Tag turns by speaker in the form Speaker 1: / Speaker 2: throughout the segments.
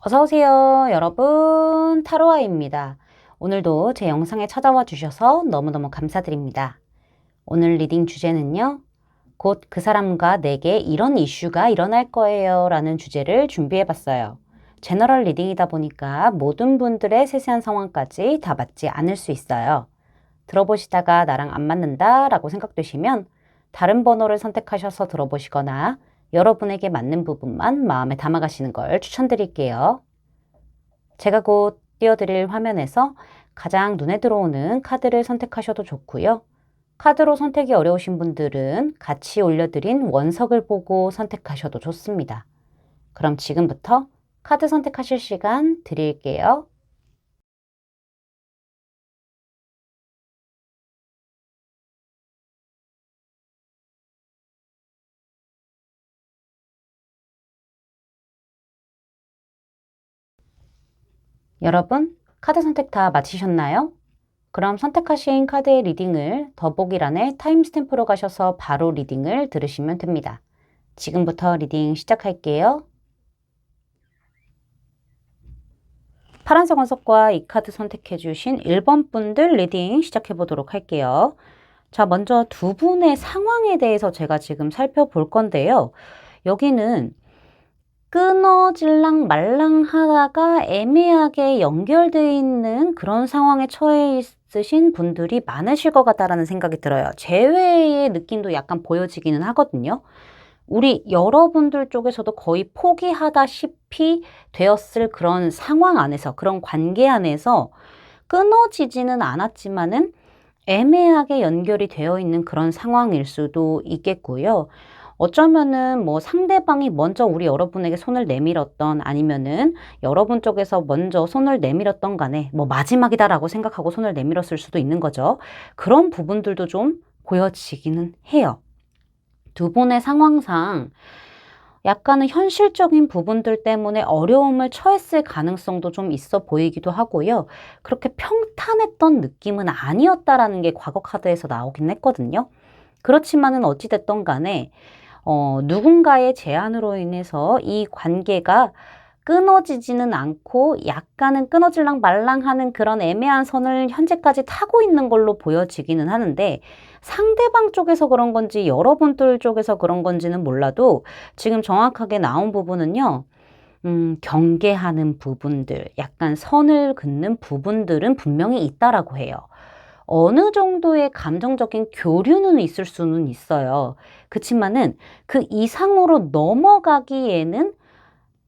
Speaker 1: 어서오세요, 여러분. 타로아입니다. 오늘도 제 영상에 찾아와 주셔서 너무너무 감사드립니다. 오늘 리딩 주제는요, 곧 그 사람과 내게 이런 이슈가 일어날 거예요 라는 주제를 준비해 봤어요. 제너럴 리딩이다 보니까 모든 분들의 세세한 상황까지 다 맞지 않을 수 있어요. 들어보시다가 나랑 안 맞는다 라고 생각되시면 다른 번호를 선택하셔서 들어보시거나 여러분에게 맞는 부분만 마음에 담아가시는 걸 추천드릴게요. 제가 곧 띄워드릴 화면에서 가장 눈에 들어오는 카드를 선택하셔도 좋고요. 카드로 선택이 어려우신 분들은 같이 올려드린 원석을 보고 선택하셔도 좋습니다. 그럼 지금부터 카드 선택하실 시간 드릴게요. 여러분, 카드 선택 다 마치셨나요? 그럼 선택하신 카드의 리딩을 더보기란에 타임스탬프로 가셔서 바로 리딩을 들으시면 됩니다. 지금부터 리딩 시작할게요. 파란색 원석과 이 카드 선택해 주신 1번 분들 리딩 시작해 보도록 할게요. 자, 먼저 두 분의 상황에 대해서 제가 지금 살펴볼 건데요. 여기는 끊어질랑 말랑 하다가 애매하게 연결되어 있는 그런 상황에 처해 있으신 분들이 많으실 것 같다라는 생각이 들어요. 재회의 느낌도 약간 보여지기는 하거든요. 우리 여러분들 쪽에서도 거의 포기하다시피 되었을 그런 상황 안에서, 그런 관계 안에서 끊어지지는 않았지만은 애매하게 연결이 되어 있는 그런 상황일 수도 있겠고요. 어쩌면은 뭐 상대방이 먼저 우리 여러분에게 손을 내밀었던 아니면은 여러분 쪽에서 먼저 손을 내밀었던 간에 뭐 마지막이다라고 생각하고 손을 내밀었을 수도 있는 거죠. 그런 부분들도 좀 보여지기는 해요. 두 분의 상황상 약간은 현실적인 부분들 때문에 어려움을 처했을 가능성도 좀 있어 보이기도 하고요. 그렇게 평탄했던 느낌은 아니었다라는 게 과거 카드에서 나오긴 했거든요. 그렇지만은 어찌됐던 간에 누군가의 제안으로 인해서 이 관계가 끊어지지는 않고 약간은 끊어질랑 말랑하는 그런 애매한 선을 현재까지 타고 있는 걸로 보여지기는 하는데 상대방 쪽에서 그런 건지 여러분들 쪽에서 그런 건지는 몰라도 지금 정확하게 나온 부분은요. 경계하는 부분들, 약간 선을 긋는 부분들은 분명히 있다라고 해요. 어느 정도의 감정적인 교류는 있을 수는 있어요. 그치만은 그 이상으로 넘어가기에는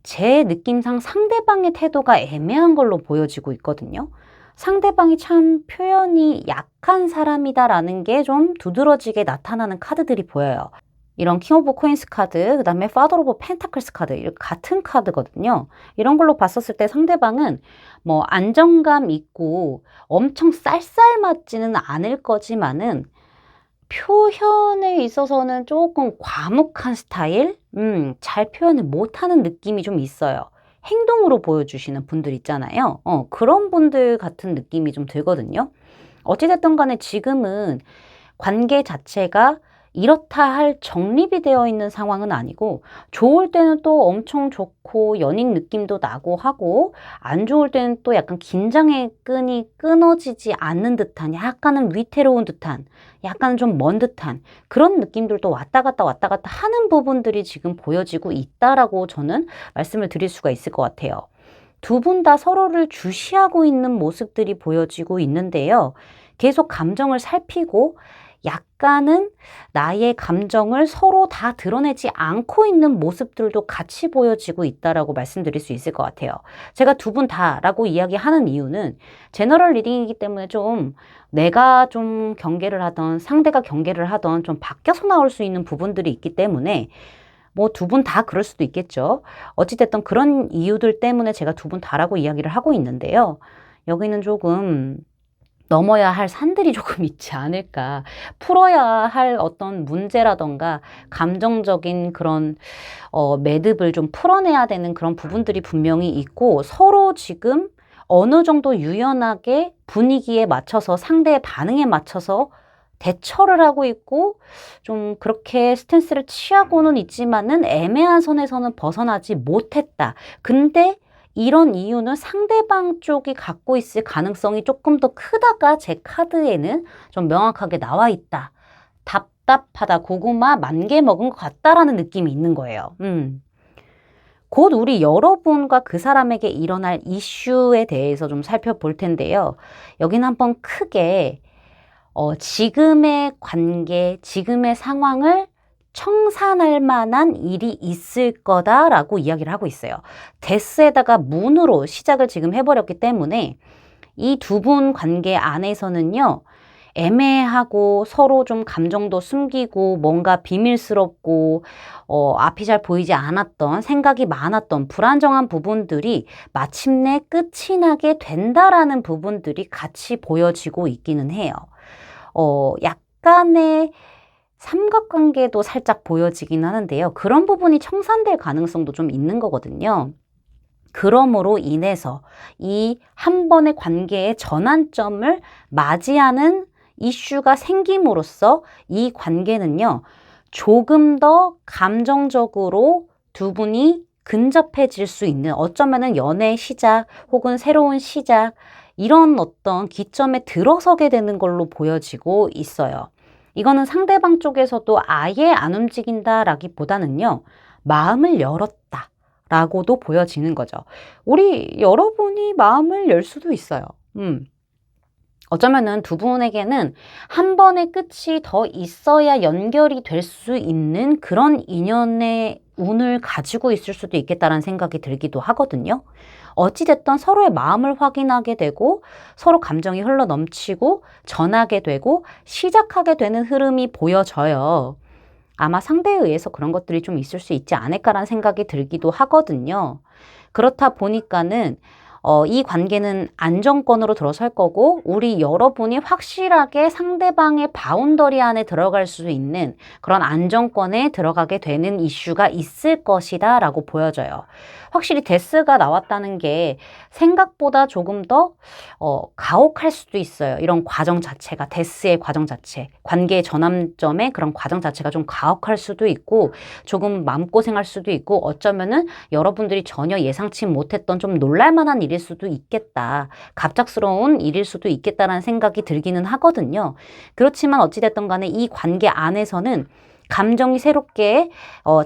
Speaker 1: 제 느낌상 상대방의 태도가 애매한 걸로 보여지고 있거든요. 상대방이 참 표현이 약한 사람이다라는 게 좀 두드러지게 나타나는 카드들이 보여요. 이런 킹 오브 코인스 카드, 그 다음에 파더 오브 펜타클스 카드, 같은 카드거든요. 이런 걸로 봤었을 때 상대방은 뭐 안정감 있고 엄청 쌀쌀맞지는 않을 거지만은 표현에 있어서는 조금 과묵한 스타일? 잘 표현을 못하는 느낌이 좀 있어요. 행동으로 보여주시는 분들 있잖아요. 그런 분들 같은 느낌이 좀 들거든요. 어찌됐든 간에 지금은 관계 자체가 이렇다 할 정립이 되어 있는 상황은 아니고 좋을 때는 또 엄청 좋고 연인 느낌도 나고 하고 안 좋을 때는 또 약간 긴장의 끈이 끊어지지 않는 듯한 약간은 위태로운 듯한 약간 좀 먼 듯한 그런 느낌들도 왔다 갔다 하는 부분들이 지금 보여지고 있다라고 저는 말씀을 드릴 수가 있을 것 같아요. 두 분 다 서로를 주시하고 있는 모습들이 보여지고 있는데요. 계속 감정을 살피고 약간은 나의 감정을 서로 다 드러내지 않고 있는 모습들도 같이 보여지고 있다라고 말씀드릴 수 있을 것 같아요. 제가 두 분 다라고 이야기하는 이유는 제너럴 리딩이기 때문에 좀 내가 좀 경계를 하던 상대가 경계를 하던 좀 바뀌어서 나올 수 있는 부분들이 있기 때문에 뭐 두 분 다 그럴 수도 있겠죠. 어찌됐든 그런 이유들 때문에 제가 두 분 다라고 이야기를 하고 있는데요. 여기는 조금 넘어야 할 산들이 조금 있지 않을까. 풀어야 할 어떤 문제라던가 감정적인 그런 매듭을 좀 풀어내야 되는 그런 부분들이 분명히 있고 서로 지금 어느 정도 유연하게 분위기에 맞춰서 상대의 반응에 맞춰서 대처를 하고 있고 좀 그렇게 스탠스를 취하고는 있지만은 애매한 선에서는 벗어나지 못했다. 근데 이런 이유는 상대방 쪽이 갖고 있을 가능성이 조금 더 크다가 제 카드에는 좀 명확하게 나와 있다. 답답하다, 고구마 10,000개 먹은 것 같다라는 느낌이 있는 거예요. 곧 우리 여러분과 그 사람에게 일어날 이슈에 대해서 좀 살펴볼 텐데요. 여기는 한번 크게 지금의 관계, 지금의 상황을 청산할 만한 일이 있을 거다라고 이야기를 하고 있어요. 데스에다가 문으로 시작을 지금 해버렸기 때문에 이 두 분 관계 안에서는요, 애매하고 서로 좀 감정도 숨기고 뭔가 비밀스럽고 앞이 잘 보이지 않았던, 생각이 많았던 불안정한 부분들이 마침내 끝이 나게 된다라는 부분들이 같이 보여지고 있기는 해요. 약간의 삼각관계도 살짝 보여지긴 하는데요. 그런 부분이 청산될 가능성도 좀 있는 거거든요. 그러므로 인해서 이 한 번의 관계의 전환점을 맞이하는 이슈가 생김으로써 이 관계는요, 조금 더 감정적으로 두 분이 근접해질 수 있는, 어쩌면은 연애의 시작 혹은 새로운 시작, 이런 어떤 기점에 들어서게 되는 걸로 보여지고 있어요. 이거는 상대방 쪽에서도 아예 안 움직인다라기보다는요, 마음을 열었다 라고도 보여지는 거죠. 우리 여러분이 마음을 열 수도 있어요. 어쩌면은 두 분에게는 한 번의 끝이 더 있어야 연결이 될 수 있는 그런 인연의 운을 가지고 있을 수도 있겠다라는 생각이 들기도 하거든요. 어찌됐든 서로의 마음을 확인하게 되고 서로 감정이 흘러 넘치고 전하게 되고 시작하게 되는 흐름이 보여져요. 아마 상대에 의해서 그런 것들이 좀 있을 수 있지 않을까라는 생각이 들기도 하거든요. 그렇다 보니까는 이 관계는 안정권으로 들어설 거고 우리 여러분이 확실하게 상대방의 바운더리 안에 들어갈 수 있는 그런 안정권에 들어가게 되는 이슈가 있을 것이다 라고 보여져요. 확실히 데스가 나왔다는 게 생각보다 조금 더 가혹할 수도 있어요. 이런 과정 자체가, 데스의 과정 자체, 관계의 전환점의 그런 과정 자체가 좀 가혹할 수도 있고 조금 마음고생할 수도 있고 어쩌면은 여러분들이 전혀 예상치 못했던 좀 놀랄만한 일일 수도 있겠다. 갑작스러운 일일 수도 있겠다라는 생각이 들기는 하거든요. 그렇지만 어찌됐든 간에 이 관계 안에서는 감정이 새롭게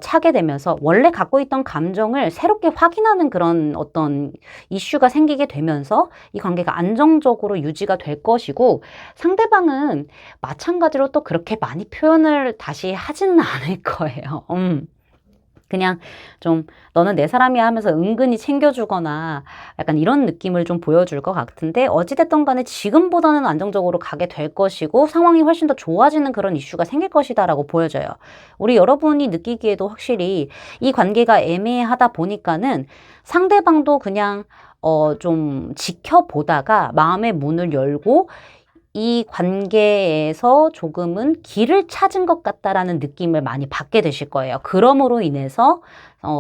Speaker 1: 차게 되면서 원래 갖고 있던 감정을 새롭게 확인하는 그런 어떤 이슈가 생기게 되면서 이 관계가 안정적으로 유지가 될 것이고 상대방은 마찬가지로 또 그렇게 많이 표현을 다시 하지는 않을 거예요. 그냥 좀 너는 내 사람이야 하면서 은근히 챙겨주거나 약간 이런 느낌을 좀 보여줄 것 같은데 어찌됐든 간에 지금보다는 안정적으로 가게 될 것이고 상황이 훨씬 더 좋아지는 그런 이슈가 생길 것이다라고 보여져요. 우리 여러분이 느끼기에도 확실히 이 관계가 애매하다 보니까는 상대방도 그냥 좀 지켜보다가 마음의 문을 열고 이 관계에서 조금은 길을 찾은 것 같다라는 느낌을 많이 받게 되실 거예요. 그러므로 인해서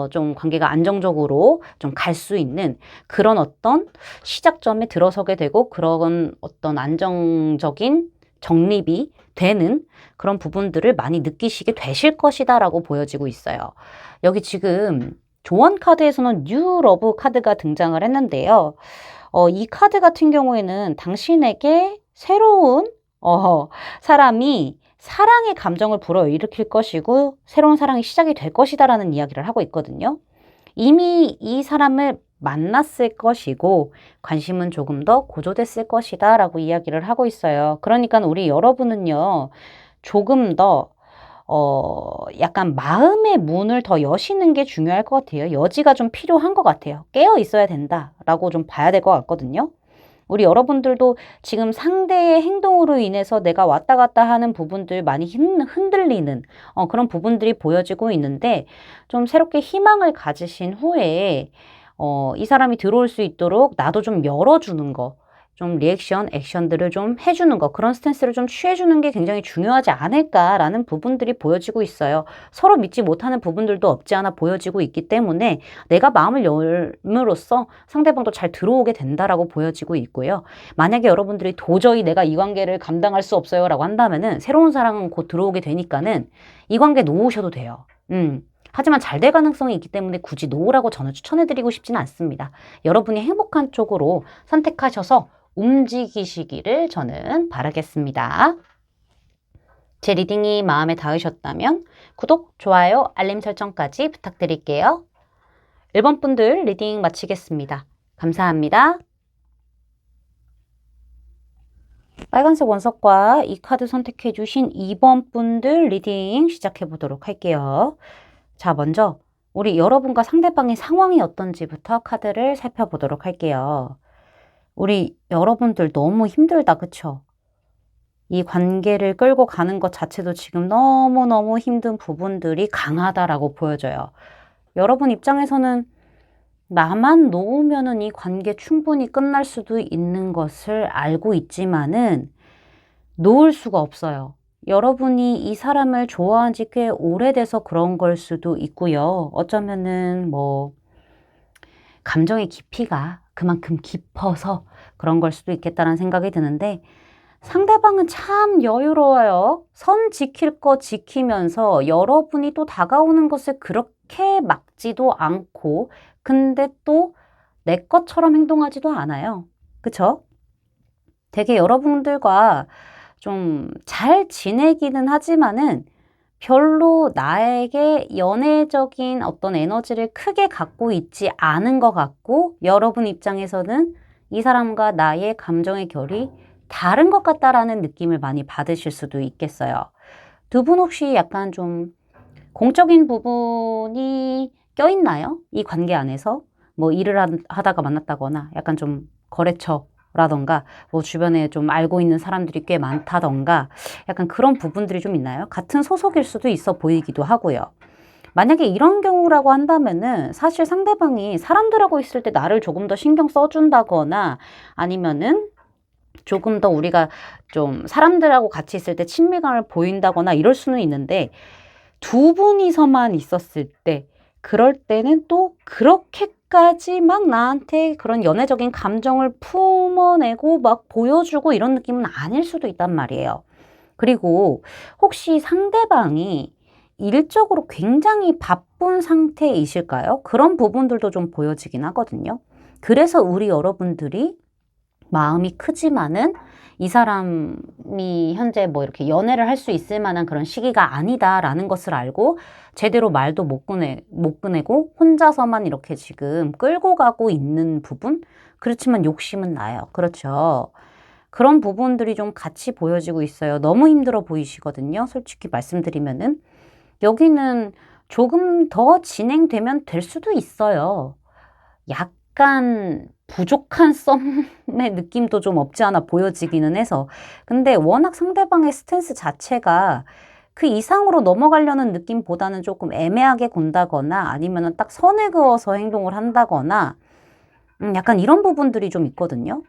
Speaker 1: 좀 관계가 안정적으로 좀 갈 수 있는 그런 어떤 시작점에 들어서게 되고 그런 어떤 안정적인 정립이 되는 그런 부분들을 많이 느끼시게 되실 것이다라고 보여지고 있어요. 여기 지금 조언 카드에서는 뉴 러브 카드가 등장을 했는데요. 이 카드 같은 경우에는 당신에게 새로운 사람이 사랑의 감정을 불어일으킬 것이고 새로운 사랑이 시작이 될 것이다라는 이야기를 하고 있거든요. 이미 이 사람을 만났을 것이고 관심은 조금 더 고조됐을 것이다 라고 이야기를 하고 있어요. 그러니까 우리 여러분은요. 조금 더 약간 마음의 문을 더 여시는 게 중요할 것 같아요. 여지가 좀 필요한 것 같아요. 깨어 있어야 된다라고 좀 봐야 될 것 같거든요. 우리 여러분들도 지금 상대의 행동으로 인해서 내가 왔다 갔다 하는 부분들 많이 흔들리는 그런 부분들이 보여지고 있는데 좀 새롭게 희망을 가지신 후에 이 사람이 들어올 수 있도록 나도 좀 열어주는 거, 좀 리액션, 액션들을 좀 해주는 거, 그런 스탠스를 좀 취해주는 게 굉장히 중요하지 않을까라는 부분들이 보여지고 있어요. 서로 믿지 못하는 부분들도 없지 않아 보여지고 있기 때문에 내가 마음을 열므로써 상대방도 잘 들어오게 된다라고 보여지고 있고요. 만약에 여러분들이 도저히 내가 이 관계를 감당할 수 없어요 라고 한다면은 새로운 사랑은 곧 들어오게 되니까는 이 관계 놓으셔도 돼요. 하지만 잘 될 가능성이 있기 때문에 굳이 노라고 저는 추천해드리고 싶지는 않습니다. 여러분이 행복한 쪽으로 선택하셔서 움직이시기를 저는 바라겠습니다. 제 리딩이 마음에 닿으셨다면 구독, 좋아요, 알림 설정까지 부탁드릴게요. 1번 분들 리딩 마치겠습니다. 감사합니다. 빨간색 원석과 이 카드 선택해 주신 2번 분들 리딩 시작해 보도록 할게요. 자, 먼저 우리 여러분과 상대방의 상황이 어떤지부터 카드를 살펴보도록 할게요. 우리 여러분들 너무 힘들다, 그쵸? 이 관계를 끌고 가는 것 자체도 지금 너무너무 힘든 부분들이 강하다라고 보여져요. 여러분 입장에서는 나만 놓으면은 이 관계 충분히 끝날 수도 있는 것을 알고 있지만은 놓을 수가 없어요. 여러분이 이 사람을 좋아한 지 꽤 오래돼서 그런 걸 수도 있고요. 어쩌면은 뭐 감정의 깊이가 그만큼 깊어서 그런 걸 수도 있겠다는 생각이 드는데 상대방은 참 여유로워요. 선 지킬 거 지키면서 여러분이 또 다가오는 것을 그렇게 막지도 않고 근데 또 내 것처럼 행동하지도 않아요. 그쵸? 되게 여러분들과 좀 잘 지내기는 하지만은 별로 나에게 연애적인 어떤 에너지를 크게 갖고 있지 않은 것 같고 여러분 입장에서는 이 사람과 나의 감정의 결이 다른 것 같다라는 느낌을 많이 받으실 수도 있겠어요. 두 분 혹시 약간 좀 공적인 부분이 껴있나요? 이 관계 안에서? 뭐 일을 하다가 만났다거나 약간 좀 거래처라던가 뭐 주변에 좀 알고 있는 사람들이 꽤 많다던가 약간 그런 부분들이 좀 있나요? 같은 소속일 수도 있어 보이기도 하고요. 만약에 이런 경우라고 한다면은 사실 상대방이 사람들하고 있을 때 나를 조금 더 신경 써준다거나 아니면은 조금 더 우리가 좀 사람들하고 같이 있을 때 친밀감을 보인다거나 이럴 수는 있는데 두 분이서만 있었을 때 그럴 때는 또 그렇게까지 막 나한테 그런 연애적인 감정을 품어내고 막 보여주고 이런 느낌은 아닐 수도 있단 말이에요. 그리고 혹시 상대방이 일적으로 굉장히 바쁜 상태이실까요? 그런 부분들도 좀 보여지긴 하거든요. 그래서 우리 여러분들이 마음이 크지만은 이 사람이 현재 뭐 이렇게 연애를 할 수 있을 만한 그런 시기가 아니다라는 것을 알고 제대로 말도 못 꺼내고 혼자서만 이렇게 지금 끌고 가고 있는 부분? 그렇지만 욕심은 나요. 그렇죠. 그런 부분들이 좀 같이 보여지고 있어요. 너무 힘들어 보이시거든요. 솔직히 말씀드리면은. 여기는 조금 더 진행되면 될 수도 있어요. 약간 부족한 썸의 느낌도 좀 없지 않아 보여지기는 해서. 근데 워낙 상대방의 스탠스 자체가 그 이상으로 넘어가려는 느낌보다는 조금 애매하게 군다거나 아니면은 딱 선을 그어서 행동을 한다거나 약간 이런 부분들이 좀 있거든요.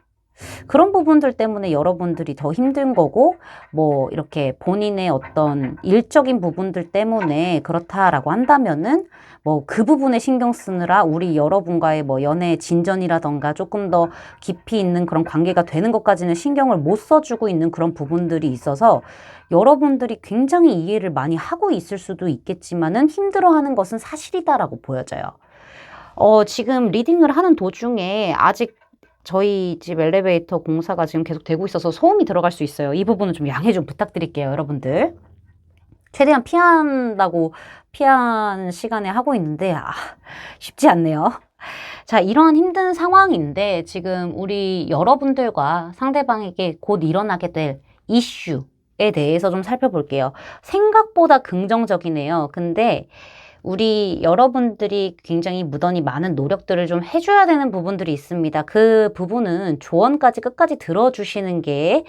Speaker 1: 그런 부분들 때문에 여러분들이 더 힘든 거고 뭐 이렇게 본인의 어떤 일적인 부분들 때문에 그렇다라고 한다면은 뭐 그 부분에 신경 쓰느라 우리 여러분과의 뭐 연애 진전이라던가 조금 더 깊이 있는 그런 관계가 되는 것까지는 신경을 못 써주고 있는 그런 부분들이 있어서 여러분들이 굉장히 이해를 많이 하고 있을 수도 있겠지만은 힘들어하는 것은 사실이다라고 보여져요. 지금 리딩을 하는 도중에 아직 저희 집 엘리베이터 공사가 지금 계속 되고 있어서 소음이 들어갈 수 있어요. 이 부분은 좀 양해 좀 부탁드릴게요, 여러분들. 최대한 피한 시간에 하고 있는데, 쉽지 않네요. 자, 이런 힘든 상황인데, 지금 우리 여러분들과 상대방에게 곧 일어나게 될 이슈에 대해서 좀 살펴볼게요. 생각보다 긍정적이네요. 근데, 우리 여러분들이 굉장히 무던히 많은 노력들을 좀 해줘야 되는 부분들이 있습니다. 그 부분은 조언까지 끝까지 들어주시는 게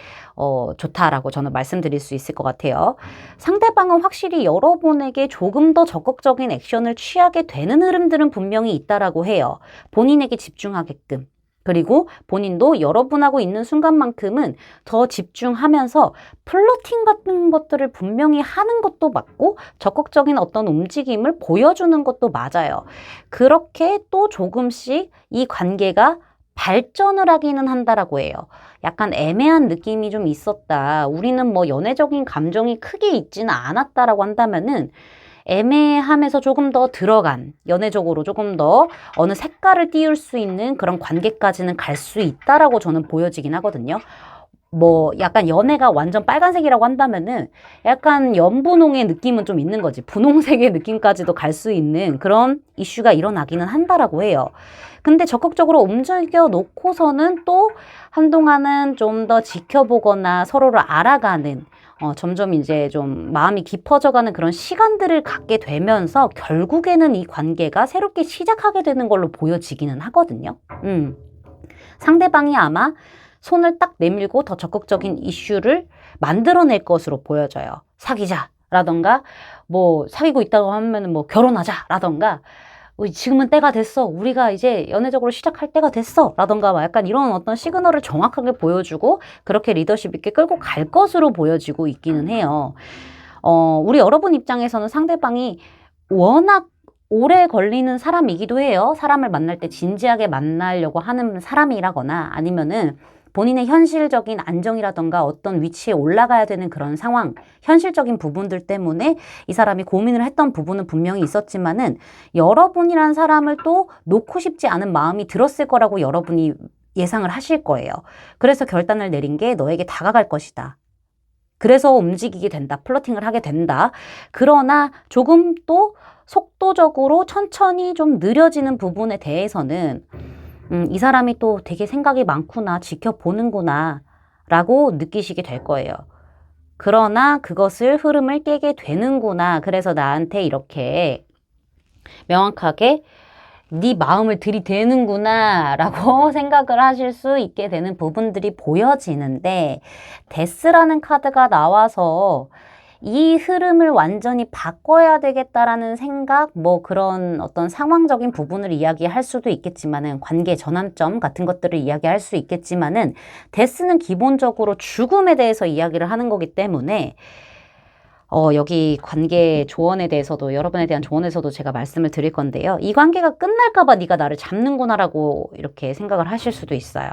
Speaker 1: 좋다라고 저는 말씀드릴 수 있을 것 같아요. 상대방은 확실히 여러분에게 조금 더 적극적인 액션을 취하게 되는 흐름들은 분명히 있다라고 해요. 본인에게 집중하게끔. 그리고 본인도 여러분하고 있는 순간만큼은 더 집중하면서 플러팅 같은 것들을 분명히 하는 것도 맞고 적극적인 어떤 움직임을 보여주는 것도 맞아요. 그렇게 또 조금씩 이 관계가 발전을 하기는 한다라고 해요. 약간 애매한 느낌이 좀 있었다. 우리는 뭐 연애적인 감정이 크게 있지는 않았다라고 한다면은 애매함에서 조금 더 들어간, 연애적으로 조금 더 어느 색깔을 띄울 수 있는 그런 관계까지는 갈 수 있다라고 저는 보여지긴 하거든요. 뭐 약간 연애가 완전 빨간색이라고 한다면은 약간 연분홍의 느낌은 좀 있는 거지. 분홍색의 느낌까지도 갈 수 있는 그런 이슈가 일어나기는 한다라고 해요. 근데 적극적으로 움직여 놓고서는 또 한동안은 좀 더 지켜보거나 서로를 알아가는 점점 이제 좀 마음이 깊어져가는 그런 시간들을 갖게 되면서 결국에는 이 관계가 새롭게 시작하게 되는 걸로 보여지기는 하거든요. 상대방이 아마 손을 딱 내밀고 더 적극적인 이슈를 만들어낼 것으로 보여져요. 사귀자라던가 뭐 사귀고 있다고 하면 뭐 결혼하자라던가 지금은 때가 됐어. 우리가 이제 연애적으로 시작할 때가 됐어. 라던가 막 약간 이런 어떤 시그널을 정확하게 보여주고 그렇게 리더십 있게 끌고 갈 것으로 보여지고 있기는 해요. 우리 여러분 입장에서는 상대방이 워낙 오래 걸리는 사람이기도 해요. 사람을 만날 때 진지하게 만나려고 하는 사람이라거나 아니면은 본인의 현실적인 안정이라던가 어떤 위치에 올라가야 되는 그런 상황, 현실적인 부분들 때문에 이 사람이 고민을 했던 부분은 분명히 있었지만은 여러분이란 사람을 또 놓고 싶지 않은 마음이 들었을 거라고 여러분이 예상을 하실 거예요. 그래서 결단을 내린 게 너에게 다가갈 것이다. 그래서 움직이게 된다. 플러팅을 하게 된다. 그러나 조금 또 속도적으로 천천히 좀 느려지는 부분에 대해서는 이 사람이 또 되게 생각이 많구나, 지켜보는구나 라고 느끼시게 될 거예요. 그러나 그것을 흐름을 깨게 되는구나. 그래서 나한테 이렇게 명확하게 네 마음을 들이대는구나 라고 생각을 하실 수 있게 되는 부분들이 보여지는데 데스라는 카드가 나와서 이 흐름을 완전히 바꿔야 되겠다라는 생각, 뭐 그런 어떤 상황적인 부분을 이야기할 수도 있겠지만은 관계 전환점 같은 것들을 이야기할 수 있겠지만은 데스는 기본적으로 죽음에 대해서 이야기를 하는 거기 때문에 여기 관계 조언에 대해서도 여러분에 대한 조언에서도 제가 말씀을 드릴 건데요. 이 관계가 끝날까 봐 네가 나를 잡는구나라고 이렇게 생각을 하실 수도 있어요.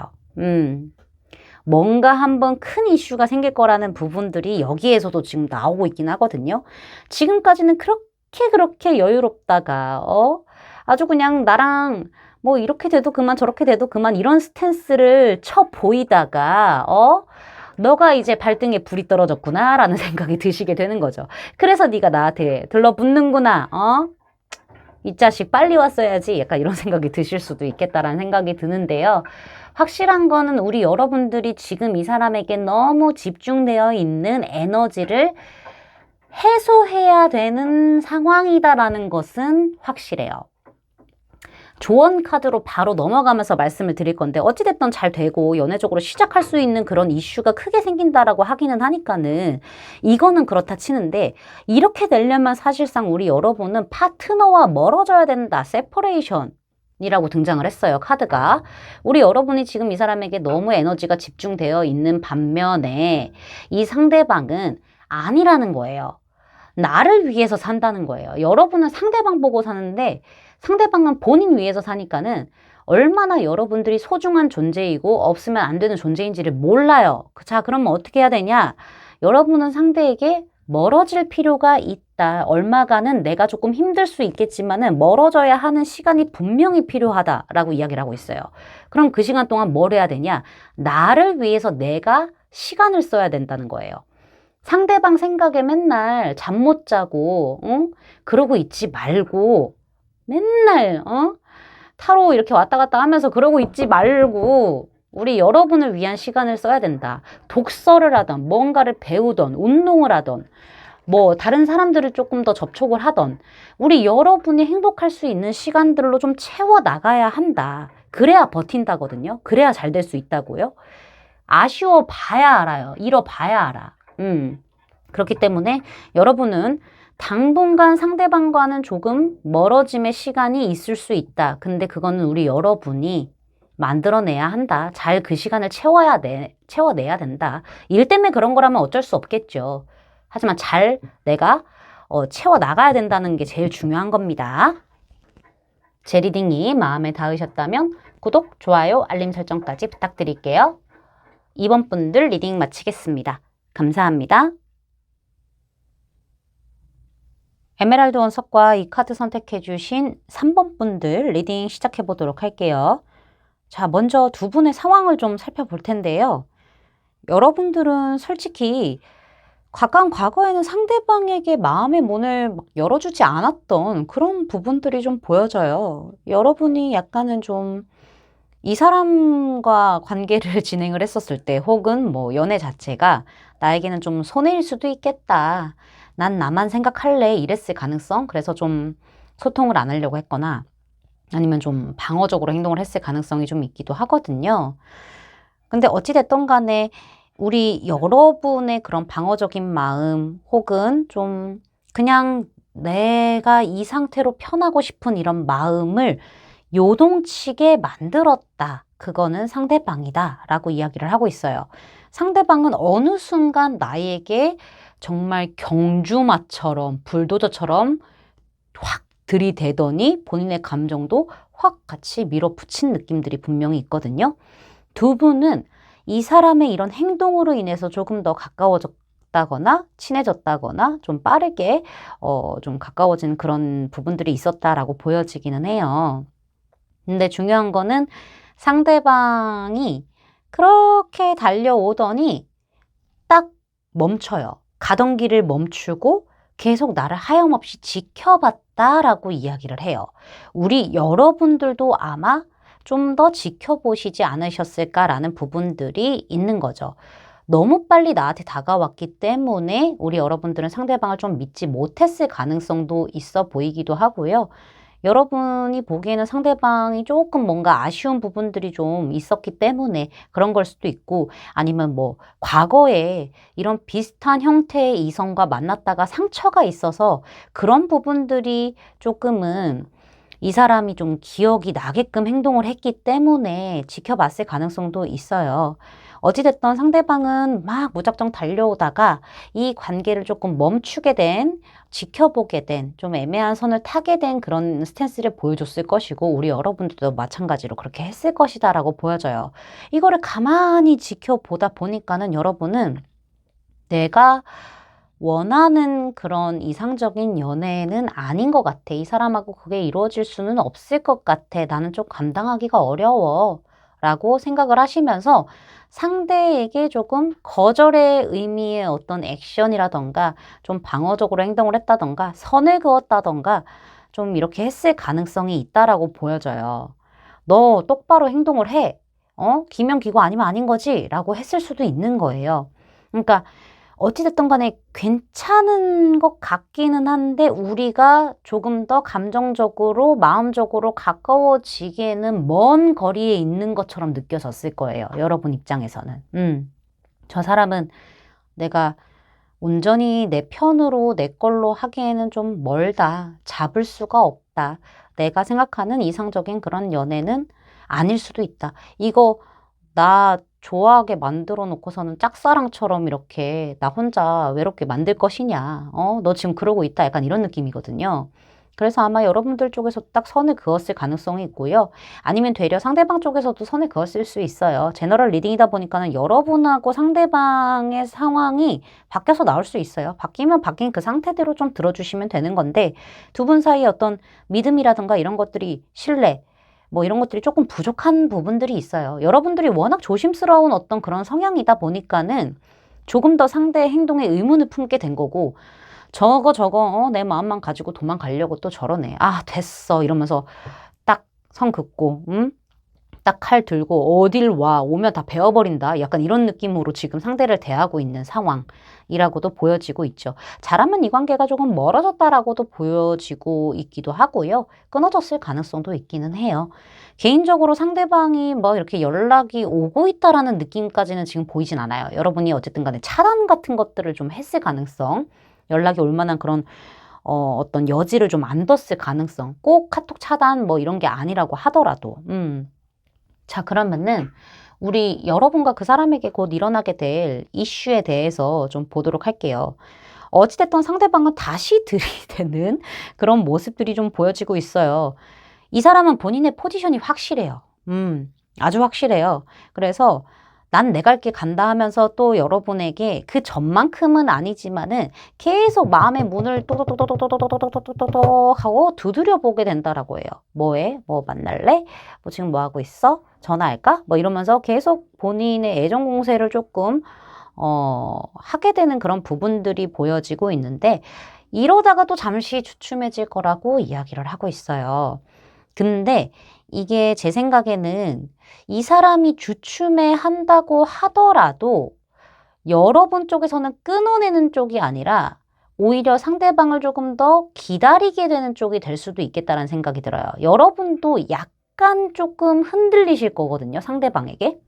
Speaker 1: 뭔가 한번 큰 이슈가 생길 거라는 부분들이 여기에서도 지금 나오고 있긴 하거든요. 지금까지는 그렇게 여유롭다가 아주 그냥 나랑 뭐 이렇게 돼도 그만 저렇게 돼도 그만 이런 스탠스를 쳐 보이다가 너가 이제 발등에 불이 떨어졌구나 라는 생각이 드시게 되는 거죠. 그래서 네가 나한테 들러붙는구나. 이 자식 빨리 왔어야지. 약간 이런 생각이 드실 수도 있겠다라는 생각이 드는데요. 확실한 거는 우리 여러분들이 지금 이 사람에게 너무 집중되어 있는 에너지를 해소해야 되는 상황이다라는 것은 확실해요. 조언 카드로 바로 넘어가면서 말씀을 드릴 건데 어찌됐든 잘 되고 연애적으로 시작할 수 있는 그런 이슈가 크게 생긴다라고 하기는 하니까는 이거는 그렇다 치는데 이렇게 되려면 사실상 우리 여러분은 파트너와 멀어져야 된다. 세퍼레이션 이라고 등장을 했어요. 카드가. 우리 여러분이 지금 이 사람에게 너무 에너지가 집중되어 있는 반면에 이 상대방은 아니라는 거예요. 나를 위해서 산다는 거예요. 여러분은 상대방 보고 사는데 상대방은 본인 위해서 사니까는 얼마나 여러분들이 소중한 존재이고 없으면 안 되는 존재인지를 몰라요. 자, 그러면 어떻게 해야 되냐? 여러분은 상대에게 멀어질 필요가 있다. 얼마간은 내가 조금 힘들 수 있겠지만은 멀어져야 하는 시간이 분명히 필요하다라고 이야기를 하고 있어요. 그럼 그 시간 동안 뭘 해야 되냐? 나를 위해서 내가 시간을 써야 된다는 거예요. 상대방 생각에 맨날 잠 못 자고 그러고 있지 말고 맨날 타로 이렇게 왔다 갔다 하면서 그러고 있지 말고 우리 여러분을 위한 시간을 써야 된다. 독서를 하던 뭔가를 배우던 운동을 하던 뭐 다른 사람들을 조금 더 접촉을 하던 우리 여러분이 행복할 수 있는 시간들로 좀 채워 나가야 한다. 그래야 버틴다거든요. 그래야 잘 될 수 있다고요. 아쉬워 봐야 알아요. 잃어 봐야 알아. 그렇기 때문에 여러분은 당분간 상대방과는 조금 멀어짐의 시간이 있을 수 있다. 근데 그거는 우리 여러분이 만들어내야 한다. 잘 그 시간을 채워내야 된다. 일 때문에 그런 거라면 어쩔 수 없겠죠. 하지만 잘 내가 채워나가야 된다는 게 제일 중요한 겁니다. 제 리딩이 마음에 닿으셨다면 구독, 좋아요, 알림 설정까지 부탁드릴게요. 이번 분들 리딩 마치겠습니다. 감사합니다. 에메랄드 원석과 이 카드 선택해 주신 3번 분들 리딩 시작해 보도록 할게요. 자, 먼저 두 분의 상황을 좀 살펴볼 텐데요. 여러분들은 솔직히 가까운 과거에는 상대방에게 마음의 문을 막 열어주지 않았던 그런 부분들이 좀 보여져요. 여러분이 약간은 좀 이 사람과 관계를 진행을 했었을 때 혹은 뭐 연애 자체가 나에게는 좀 손해일 수도 있겠다. 난 나만 생각할래. 이랬을 가능성. 그래서 좀 소통을 안 하려고 했거나 아니면 좀 방어적으로 행동을 했을 가능성이 좀 있기도 하거든요. 근데 어찌됐든 간에 우리 여러분의 그런 방어적인 마음 혹은 좀 그냥 내가 이 상태로 편하고 싶은 이런 마음을 요동치게 만들었다. 그거는 상대방이다. 라고 이야기를 하고 있어요. 상대방은 어느 순간 나에게 정말 경주마처럼 불도저처럼 확 들이대더니 본인의 감정도 확 같이 밀어붙인 느낌들이 분명히 있거든요. 두 분은 이 사람의 이런 행동으로 인해서 조금 더 가까워졌다거나 친해졌다거나 좀 빠르게 좀 가까워진 그런 부분들이 있었다라고 보여지기는 해요. 근데 중요한 거는 상대방이 그렇게 달려오더니 딱 멈춰요. 가던 길을 멈추고 계속 나를 하염없이 지켜봤다라고 이야기를 해요. 우리 여러분들도 아마 좀 더 지켜보시지 않으셨을까라는 부분들이 있는 거죠. 너무 빨리 나한테 다가왔기 때문에 우리 여러분들은 상대방을 좀 믿지 못했을 가능성도 있어 보이기도 하고요. 여러분이 보기에는 상대방이 조금 뭔가 아쉬운 부분들이 좀 있었기 때문에 그런 걸 수도 있고 아니면 뭐 과거에 이런 비슷한 형태의 이성과 만났다가 상처가 있어서 그런 부분들이 조금은 이 사람이 좀 기억이 나게끔 행동을 했기 때문에 지켜봤을 가능성도 있어요. 어찌됐든 상대방은 막 무작정 달려오다가 이 관계를 조금 멈추게 된, 지켜보게 된, 좀 애매한 선을 타게 된 그런 스탠스를 보여줬을 것이고, 우리 여러분들도 마찬가지로 그렇게 했을 것이다라고 보여져요. 이거를 가만히 지켜보다 보니까는 여러분은 내가 원하는 그런 이상적인 연애는 아닌 것 같아. 이 사람하고 그게 이루어질 수는 없을 것 같아. 나는 좀 감당하기가 어려워. 라고 생각을 하시면서 상대에게 조금 거절의 의미의 어떤 액션이라던가 좀 방어적으로 행동을 했다던가 선을 그었다던가 좀 이렇게 했을 가능성이 있다라고 보여져요. 너 똑바로 행동을 해. 기면기고 아니면 아닌 거지? 라고 했을 수도 있는 거예요. 그러니까 어찌됐든 간에 괜찮은 것 같기는 한데 우리가 조금 더 감정적으로 마음적으로 가까워지기에는 먼 거리에 있는 것처럼 느껴졌을 거예요. 여러분 입장에서는. 저 사람은 내가 온전히 내 편으로 내 걸로 하기에는 좀 멀다. 잡을 수가 없다. 내가 생각하는 이상적인 그런 연애는 아닐 수도 있다. 이거 나 좋아하게 만들어 놓고서는 짝사랑처럼 이렇게 나 혼자 외롭게 만들 것이냐. 너 지금 그러고 있다. 약간 이런 느낌이거든요. 그래서 아마 여러분들 쪽에서 딱 선을 그었을 가능성이 있고요. 아니면 되려 상대방 쪽에서도 선을 그었을 수 있어요. 제너럴 리딩이다 보니까는 여러분하고 상대방의 상황이 바뀌어서 나올 수 있어요. 바뀌면 바뀐 그 상태대로 좀 들어주시면 되는 건데 두 분 사이에 어떤 믿음이라든가 이런 것들이 신뢰, 뭐 이런 것들이 조금 부족한 부분들이 있어요. 여러분들이 워낙 조심스러운 어떤 그런 성향이다 보니까는 조금 더 상대의 행동에 의문을 품게 된 거고 저거 내 마음만 가지고 도망가려고 또 저러네. 아 됐어 이러면서 딱 선 긋고 딱 칼 들고 어딜 와 오면 다 베어버린다. 약간 이런 느낌으로 지금 상대를 대하고 있는 상황이라고도 보여지고 있죠. 잘하면 이 관계가 조금 멀어졌다라고도 보여지고 있기도 하고요. 끊어졌을 가능성도 있기는 해요. 개인적으로 상대방이 뭐 이렇게 연락이 오고 있다라는 느낌까지는 지금 보이진 않아요. 여러분이 어쨌든 간에 차단 같은 것들을 좀 했을 가능성, 연락이 올 만한 그런 어떤 여지를 좀 안 뒀을 가능성, 꼭 카톡 차단 뭐 이런 게 아니라고 하더라도 자, 그러면은 우리 여러분과 그 사람에게 곧 일어나게 될 이슈에 대해서 좀 보도록 할게요. 어찌됐든 상대방은 다시 들이대는 그런 모습들이 좀 보여지고 있어요. 이 사람은 본인의 포지션이 확실해요. 아주 확실해요. 그래서 난 내 갈 길 간다 하면서 또 여러분에게 그 전만큼은 아니지만은 계속 마음의 문을 또또또또또또또또또또또 하고 두드려 보게 된다라고 해요. 뭐해? 뭐 만날래? 뭐 지금 뭐 하고 있어? 전화할까? 뭐 이러면서 계속 본인의 애정 공세를 조금 하게 되는 그런 부분들이 보여지고 있는데 이러다가 또 잠시 주춤해질 거라고 이야기를 하고 있어요. 근데 이게 제 생각에는 이 사람이 주춤해 한다고 하더라도 여러분 쪽에서는 끊어내는 쪽이 아니라 오히려 상대방을 조금 더 기다리게 되는 쪽이 될 수도 있겠다는 생각이 들어요. 여러분도 약간 조금 흔들리실 거거든요, 상대방에게.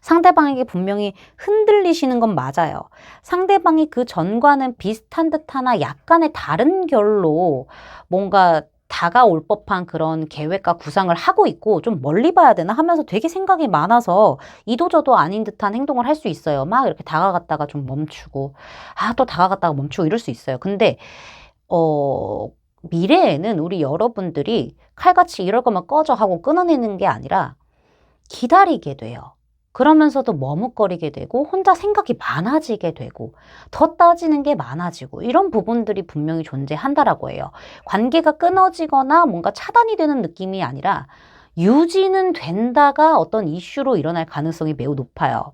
Speaker 1: 상대방에게 분명히 흔들리시는 건 맞아요. 상대방이 그 전과는 비슷한 듯하나 약간의 다른 결로 뭔가 다가올 법한 그런 계획과 구상을 하고 있고 좀 멀리 봐야 되나 하면서 되게 생각이 많아서 이도저도 아닌 듯한 행동을 할 수 있어요. 막 이렇게 다가갔다가 좀 멈추고 또 다가갔다가 멈추고 이럴 수 있어요. 근데 어, 미래에는 우리 여러분들이 칼같이 이럴 거면 꺼져 하고 끊어내는 게 아니라 기다리게 돼요. 그러면서도 머뭇거리게 되고 혼자 생각이 많아지게 되고 더 따지는 게 많아지고 이런 부분들이 분명히 존재한다라고 해요. 관계가 끊어지거나 뭔가 차단이 되는 느낌이 아니라 유지는 된다가 어떤 이슈로 일어날 가능성이 매우 높아요.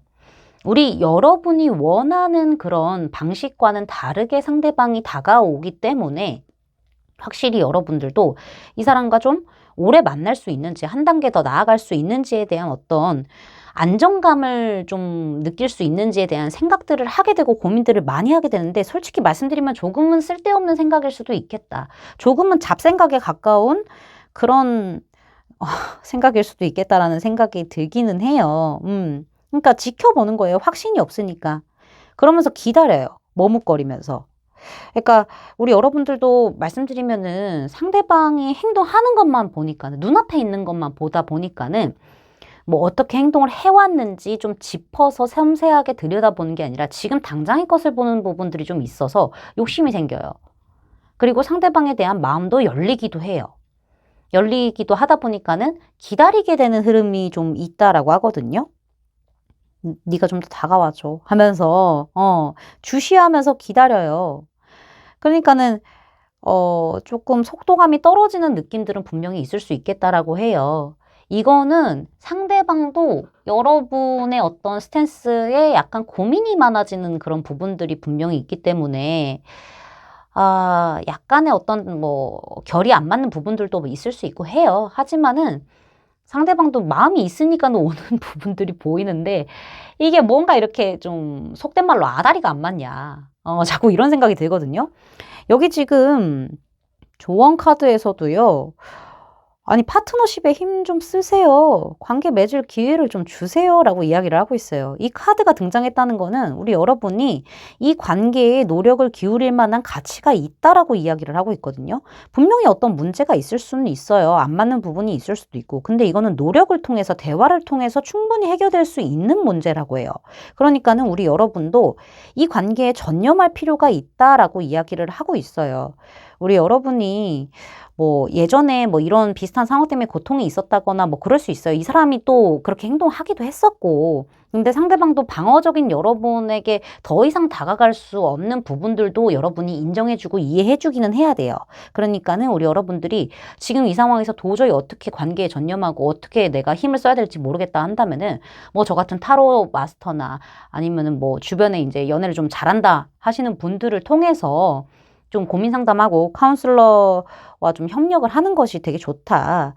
Speaker 1: 우리 여러분이 원하는 그런 방식과는 다르게 상대방이 다가오기 때문에 확실히 여러분들도 이 사람과 좀 오래 만날 수 있는지, 한 단계 더 나아갈 수 있는지에 대한 어떤 안정감을 좀 느낄 수 있는지에 대한 생각들을 하게 되고 고민들을 많이 하게 되는데 솔직히 말씀드리면 조금은 쓸데없는 생각일 수도 있겠다. 조금은 잡생각에 가까운 그런 생각일 수도 있겠다라는 생각이 들기는 해요. 그러니까 지켜보는 거예요. 확신이 없으니까. 그러면서 기다려요. 머뭇거리면서. 그러니까 우리 여러분들도 말씀드리면은 상대방이 행동하는 것만 보니까는 눈앞에 있는 것만 보다 보니까는 뭐 어떻게 행동을 해왔는지 좀 짚어서 섬세하게 들여다보는 게 아니라 지금 당장의 것을 보는 부분들이 좀 있어서 욕심이 생겨요. 그리고 상대방에 대한 마음도 열리기도 해요. 열리기도 하다 보니까는 기다리게 되는 흐름이 좀 있다라고 하거든요. 네가 좀 더 다가와줘 하면서 주시하면서 기다려요. 그러니까는 조금 속도감이 떨어지는 느낌들은 분명히 있을 수 있겠다라고 해요. 이거는 상대방도 여러분의 어떤 스탠스에 약간 고민이 많아지는 그런 부분들이 분명히 있기 때문에 약간의 어떤 뭐 결이 안 맞는 부분들도 뭐 있을 수 있고 해요. 하지만은 상대방도 마음이 있으니까 오는 부분들이 보이는데 이게 뭔가 이렇게 좀 속된 말로 아다리가 안 맞냐. 자꾸 이런 생각이 들거든요. 여기 지금 조언 카드에서도요. 아니 파트너십에 힘 좀 쓰세요. 관계 맺을 기회를 좀 주세요. 라고 이야기를 하고 있어요. 이 카드가 등장했다는 거는 우리 여러분이 이 관계에 노력을 기울일 만한 가치가 있다라고 이야기를 하고 있거든요. 분명히 어떤 문제가 있을 수는 있어요. 안 맞는 부분이 있을 수도 있고. 근데 이거는 노력을 통해서 대화를 통해서 충분히 해결될 수 있는 문제라고 해요. 그러니까는 우리 여러분도 이 관계에 전념할 필요가 있다라고 이야기를 하고 있어요. 우리 여러분이 뭐 예전에 뭐 이런 비슷한 상황 때문에 고통이 있었다거나 뭐 그럴 수 있어요. 이 사람이 또 그렇게 행동하기도 했었고. 근데 상대방도 방어적인 여러분에게 더 이상 다가갈 수 없는 부분들도 여러분이 인정해주고 이해해주기는 해야 돼요. 그러니까는 우리 여러분들이 지금 이 상황에서 도저히 어떻게 관계에 전념하고 어떻게 내가 힘을 써야 될지 모르겠다 한다면은 뭐 저 같은 타로 마스터나 아니면은 뭐 주변에 이제 연애를 좀 잘한다 하시는 분들을 통해서 좀 고민 상담하고 카운슬러와 좀 협력을 하는 것이 되게 좋다.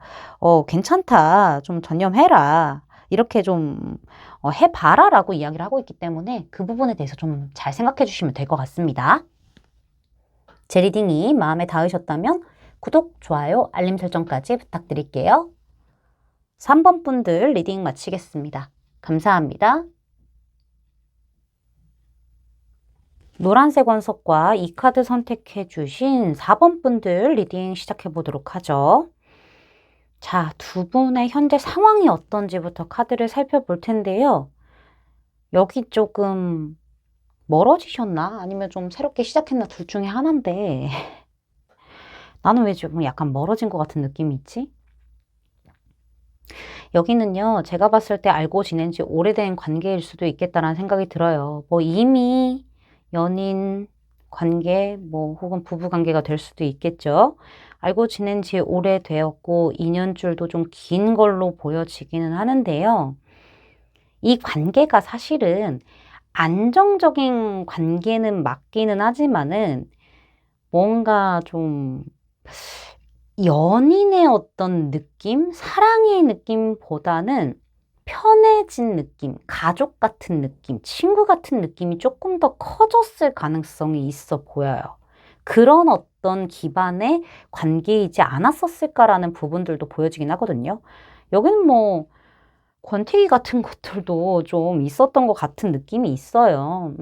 Speaker 1: 괜찮다. 좀 전념해라. 이렇게 좀 해봐라 라고 이야기를 하고 있기 때문에 그 부분에 대해서 좀 잘 생각해 주시면 될 것 같습니다. 제 리딩이 마음에 닿으셨다면 구독, 좋아요, 알림 설정까지 부탁드릴게요. 3번 분들 리딩 마치겠습니다. 감사합니다. 노란색 원석과 이 카드 선택해 주신 4번 분들 리딩 시작해 보도록 하죠. 자, 두 분의 현재 상황이 어떤지부터 카드를 살펴볼 텐데요. 여기 조금 멀어지셨나? 아니면 좀 새롭게 시작했나? 둘 중에 하나인데 나는 왜 좀 약간 멀어진 것 같은 느낌이 있지? 여기는요, 제가 봤을 때 알고 지낸 지 오래된 관계일 수도 있겠다라는 생각이 들어요. 뭐 이미 연인 관계, 뭐 혹은 부부 관계가 될 수도 있겠죠. 알고 지낸 지 오래되었고, 인연줄도 좀 긴 걸로 보여지기는 하는데요. 이 관계가 사실은 안정적인 관계는 맞기는 하지만은 뭔가 좀 연인의 어떤 느낌, 사랑의 느낌보다는 편해진 느낌, 가족 같은 느낌, 친구 같은 느낌이 조금 더 커졌을 가능성이 있어 보여요. 그런 어떤 기반의 관계이지 않았었을까라는 부분들도 보여지긴 하거든요. 여기는 뭐 권태기 같은 것들도 좀 있었던 것 같은 느낌이 있어요.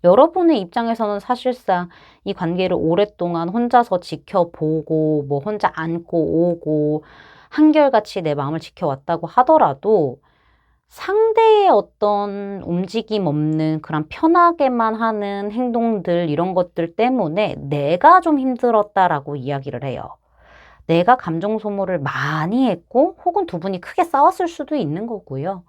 Speaker 1: 여러분의 입장에서는 사실상 이 관계를 오랫동안 혼자서 지켜보고, 뭐 혼자 안고 오고, 한결같이 내 마음을 지켜왔다고 하더라도 상대의 어떤 움직임 없는 그런 편하게만 하는 행동들, 이런 것들 때문에 내가 좀 힘들었다라고 이야기를 해요. 내가 감정 소모를 많이 했고, 혹은 두 분이 크게 싸웠을 수도 있는 거고요.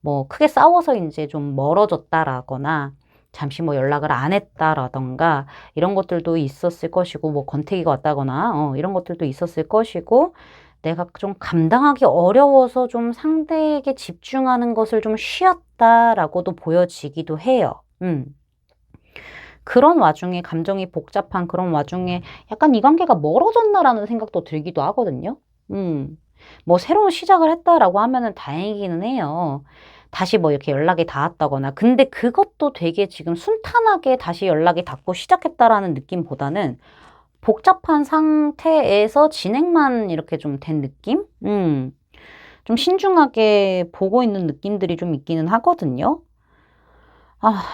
Speaker 1: 뭐 크게 싸워서 이제 좀 멀어졌다라거나 잠시 뭐 연락을 안 했다라던가 이런 것들도 있었을 것이고, 뭐 권태기가 왔다거나 이런 것들도 있었을 것이고, 내가 좀 감당하기 어려워서 좀 상대에게 집중하는 것을 좀 쉬었다라고도 보여지기도 해요. 그런 와중에 감정이 복잡한 그런 와중에 약간 이 관계가 멀어졌나라는 생각도 들기도 하거든요. 뭐 새로운 시작을 했다라고 하면은 다행이기는 해요. 다시 뭐 이렇게 연락이 닿았다거나. 근데 그것도 되게 지금 순탄하게 다시 연락이 닿고 시작했다라는 느낌보다는 복잡한 상태에서 진행만 이렇게 좀 된 느낌? 좀 신중하게 보고 있는 느낌들이 좀 있기는 하거든요.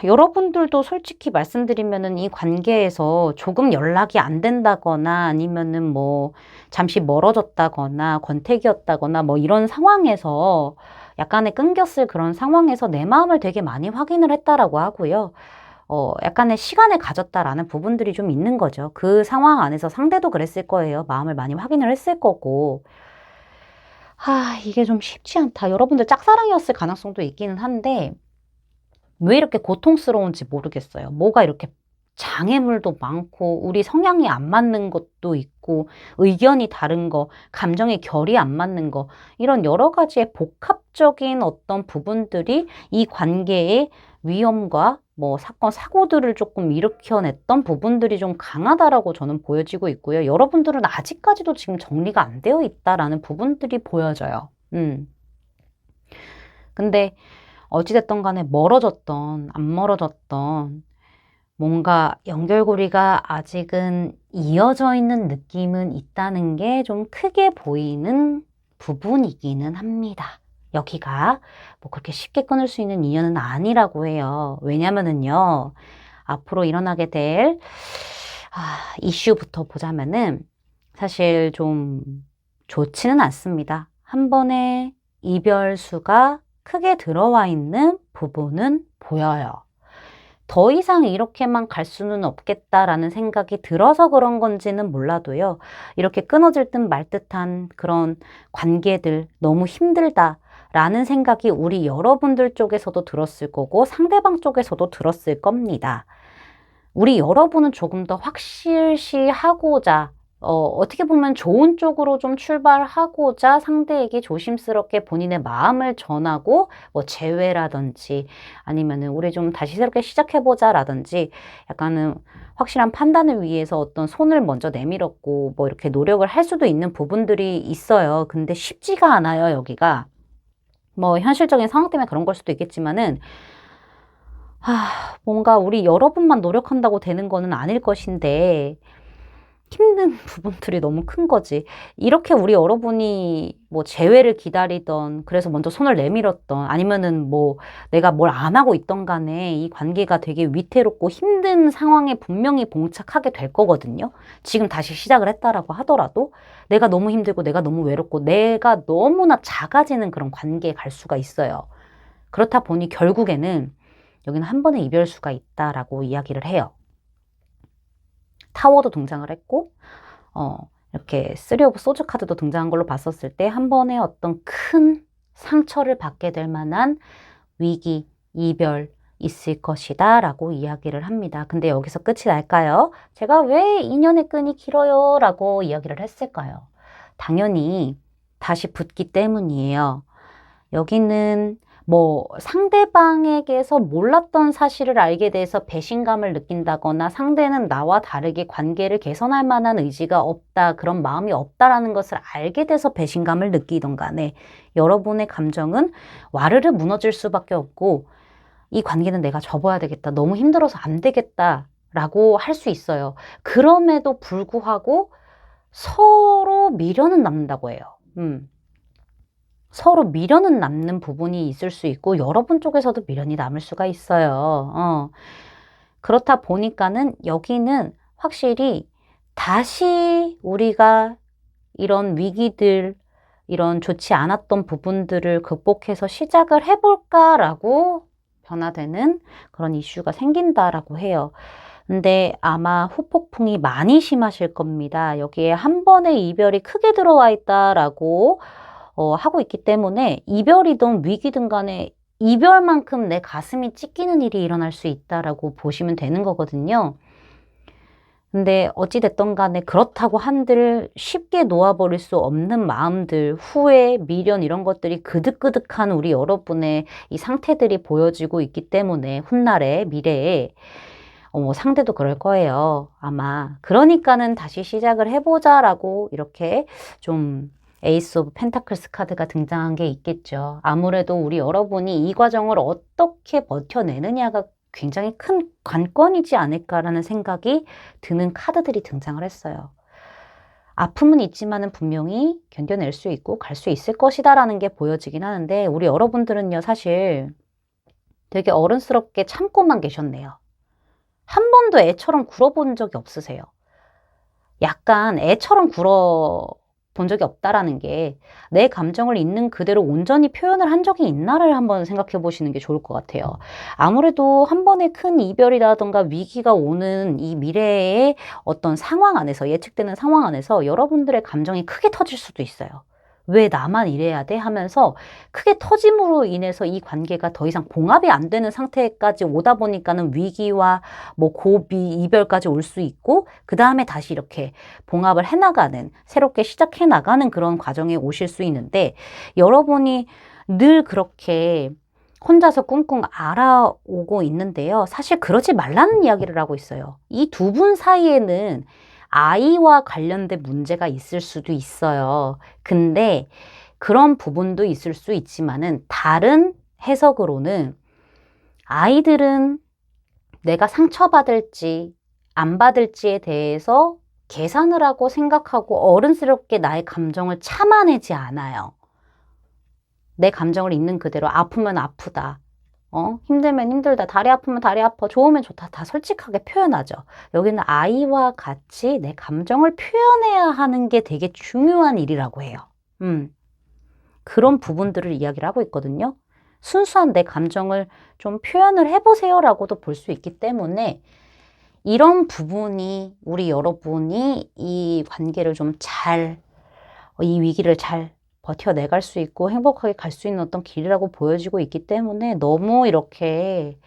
Speaker 1: 여러분들도 솔직히 말씀드리면은 이 관계에서 조금 연락이 안 된다거나 아니면은 뭐 잠시 멀어졌다거나 권태기였다거나 뭐 이런 상황에서 약간의 끊겼을 그런 상황에서 내 마음을 되게 많이 확인을 했다라고 하고요. 약간의 시간을 가졌다라는 부분들이 좀 있는 거죠. 그 상황 안에서 상대도 그랬을 거예요. 마음을 많이 확인을 했을 거고. 이게 좀 쉽지 않다. 여러분들 짝사랑이었을 가능성도 있기는 한데, 왜 이렇게 고통스러운지 모르겠어요. 뭐가 이렇게 장애물도 많고, 우리 성향이 안 맞는 것도 있고, 의견이 다른 거, 감정의 결이 안 맞는 거, 이런 여러 가지의 복합적인 어떤 부분들이 이 관계의 위험과 뭐 사건, 사고들을 조금 일으켜냈던 부분들이 좀 강하다라고 저는 보여지고 있고요. 여러분들은 아직까지도 지금 정리가 안 되어 있다라는 부분들이 보여져요. 근데 어찌됐든 간에 멀어졌던, 안 멀어졌던, 뭔가 연결고리가 아직은 이어져 있는 느낌은 있다는 게 좀 크게 보이는 부분이기는 합니다. 여기가 뭐 그렇게 쉽게 끊을 수 있는 인연은 아니라고 해요. 왜냐면은요, 앞으로 일어나게 될 이슈부터 보자면은 사실 좀 좋지는 않습니다. 한 번에 이별수가 크게 들어와 있는 부분은 보여요. 더 이상 이렇게만 갈 수는 없겠다라는 생각이 들어서 그런 건지는 몰라도요. 이렇게 끊어질 듯 말 듯한 그런 관계들 너무 힘들다라는 생각이 우리 여러분들 쪽에서도 들었을 거고 상대방 쪽에서도 들었을 겁니다. 우리 여러분은 조금 더 확실시하고자 어떻게 보면 좋은 쪽으로 좀 출발하고자 상대에게 조심스럽게 본인의 마음을 전하고 뭐 재회라든지 아니면은 우리 좀 다시 새롭게 시작해보자라든지 약간은 확실한 판단을 위해서 어떤 손을 먼저 내밀었고 뭐 이렇게 노력을 할 수도 있는 부분들이 있어요. 근데 쉽지가 않아요, 여기가. 뭐 현실적인 상황 때문에 그런 걸 수도 있겠지만은 뭔가 우리 여러분만 노력한다고 되는 거는 아닐 것인데 힘든 부분들이 너무 큰 거지. 이렇게 우리 여러분이 뭐 재회를 기다리던, 그래서 먼저 손을 내밀었던, 아니면은 뭐 내가 뭘 안 하고 있던 간에 이 관계가 되게 위태롭고 힘든 상황에 분명히 봉착하게 될 거거든요. 지금 다시 시작을 했다라고 하더라도 내가 너무 힘들고 내가 너무 외롭고 내가 너무나 작아지는 그런 관계에 갈 수가 있어요. 그렇다 보니 결국에는 여기는 한 번의 이별수가 있다라고 이야기를 해요. 타워도 등장을 했고, 이렇게 3 오브 소즈 카드도 등장한 걸로 봤었을 때 한 번에 어떤 큰 상처를 받게 될 만한 위기, 이별 있을 것이다 라고 이야기를 합니다. 근데 여기서 끝이 날까요? 제가 왜 인연의 끈이 길어요? 라고 이야기를 했을까요? 당연히 다시 붙기 때문이에요. 여기는 뭐 상대방에게서 몰랐던 사실을 알게 돼서 배신감을 느낀다거나 상대는 나와 다르게 관계를 개선할 만한 의지가 없다, 그런 마음이 없다라는 것을 알게 돼서 배신감을 느끼던 간에 여러분의 감정은 와르르 무너질 수밖에 없고 이 관계는 내가 접어야 되겠다, 너무 힘들어서 안 되겠다 라고 할 수 있어요. 그럼에도 불구하고 서로 미련은 남는다고 해요. 서로 미련은 남는 부분이 있을 수 있고 여러분 쪽에서도 미련이 남을 수가 있어요. 그렇다 보니까는 여기는 확실히 다시 우리가 이런 위기들, 이런 좋지 않았던 부분들을 극복해서 시작을 해볼까라고 변화되는 그런 이슈가 생긴다라고 해요. 근데 아마 후폭풍이 많이 심하실 겁니다. 여기에 한 번의 이별이 크게 들어와 있다라고 하고 있기 때문에 이별이든 위기든 간에 이별만큼 내 가슴이 찢기는 일이 일어날 수 있다라고 보시면 되는 거거든요. 근데 어찌됐든 간에 그렇다고 한들 쉽게 놓아버릴 수 없는 마음들, 후회, 미련 이런 것들이 그득그득한 우리 여러분의 이 상태들이 보여지고 있기 때문에 훗날에 미래에 상대도 그럴 거예요. 아마. 그러니까는 다시 시작을 해보자라고 이렇게 좀 에이스 오브 펜타클스 카드가 등장한 게 있겠죠. 아무래도 우리 여러분이 이 과정을 어떻게 버텨내느냐가 굉장히 큰 관건이지 않을까라는 생각이 드는 카드들이 등장을 했어요. 아픔은 있지만은 분명히 견뎌낼 수 있고 갈 수 있을 것이다라는 게 보여지긴 하는데 우리 여러분들은요, 사실 되게 어른스럽게 참고만 계셨네요. 한 번도 애처럼 굴어본 적이 없으세요. 약간 애처럼 굴어본 적이 없다라는 게 내 감정을 있는 그대로 온전히 표현을 한 적이 있나를 한번 생각해 보시는 게 좋을 것 같아요. 아무래도 한 번의 큰 이별이라던가 위기가 오는 이 미래의 어떤 상황 안에서, 예측되는 상황 안에서 여러분들의 감정이 크게 터질 수도 있어요. 왜 나만 이래야 돼? 하면서 크게 터짐으로 인해서 이 관계가 더 이상 봉합이 안 되는 상태까지 오다 보니까는 위기와 뭐 고비, 이별까지 올 수 있고 그 다음에 다시 이렇게 봉합을 해나가는, 새롭게 시작해 나가는 그런 과정에 오실 수 있는데 여러분이 늘 그렇게 혼자서 꿍꿍 알아오고 있는데요. 사실 그러지 말라는 이야기를 하고 있어요. 이 두 분 사이에는 아이와 관련된 문제가 있을 수도 있어요. 근데 그런 부분도 있을 수 있지만은 다른 해석으로는 아이들은 내가 상처받을지 안 받을지에 대해서 계산을 하고 생각하고 어른스럽게 나의 감정을 참아내지 않아요. 내 감정을 있는 그대로 아프면 아프다. 힘들면 힘들다. 다리 아프면 다리 아파. 좋으면 좋다. 다 솔직하게 표현하죠. 여기는 아이와 같이 내 감정을 표현해야 하는 게 되게 중요한 일이라고 해요. 그런 부분들을 이야기를 하고 있거든요. 순수한 내 감정을 좀 표현을 해보세요라고도 볼 수 있기 때문에 이런 부분이 우리 여러분이 이 관계를 좀 이 위기를 잘 버텨내갈 수 있고 행복하게 갈 수 있는 어떤 길이라고 보여지고 있기 때문에 너무 이렇게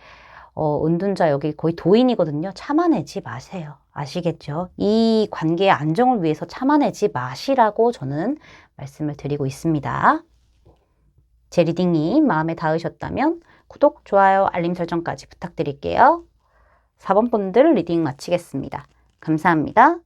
Speaker 1: 은둔자, 여기 거의 도인이거든요. 참아내지 마세요. 아시겠죠? 이 관계의 안정을 위해서 참아내지 마시라고 저는 말씀을 드리고 있습니다. 제 리딩이 마음에 닿으셨다면 구독, 좋아요, 알림 설정까지 부탁드릴게요. 4번 분들 리딩 마치겠습니다. 감사합니다.